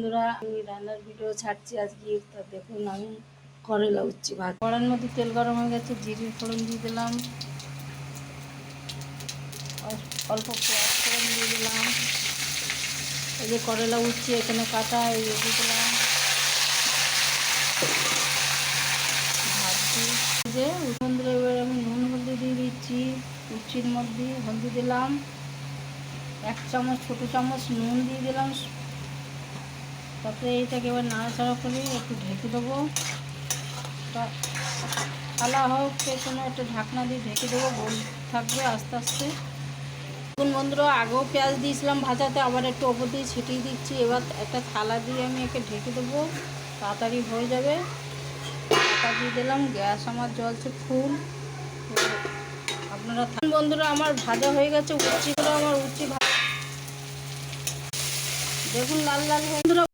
বন্ধুরা, আমি রান্নার ভিডিও ছাড়ছি আজকে। তা দেখুন, আমি করলা উচ্ছি ভাত। কড়াইয়ের মধ্যে তেল গরম হয়ে গেছে, জিরে ফোড়ন দিয়ে দিলাম, অল্প পেঁয়াজ ফোড়ন দিয়ে দিলাম। এই যে করলা উচ্ছি এখানে কাটা, এই দিয়ে দিলাম ভাজি। যে বন্ধুরা, এবার আমি নুন হলদি দিয়ে দিচ্ছি। উচ্ছির মধ্যে হলদি দিলাম, 1 চামচ ছোটো চামচ নুন দিয়ে দিলাম। তারপরে এইটাকে এবার নাড়াচাড়া করে একটু ঢেকে দেবো। থালা হোক কোনো একটা ঢাকনা দিয়ে ঢেকে দেবো, গোল থাকবে আস্তে আস্তে। দেখুন বন্ধুরা, আগেও পেঁয়াজ দিয়েছিলাম ভাজাতে, আবার একটু ওপর দিয়ে ছিটিয়ে দিচ্ছি। এবার একটা থালা দিয়ে আমি একে ঢেকে দেবো, তাড়াতাড়ি হয়ে যাবে। ঢাকা দিয়ে দিলাম, গ্যাস আমার জ্বলছে ফুল। আপনারা বন্ধুরা, আমার ভাজা হয়ে গেছে উচ্ছিগুলো। আমার উচ্ছি দেখুন লাল লাল বন্ধুরা।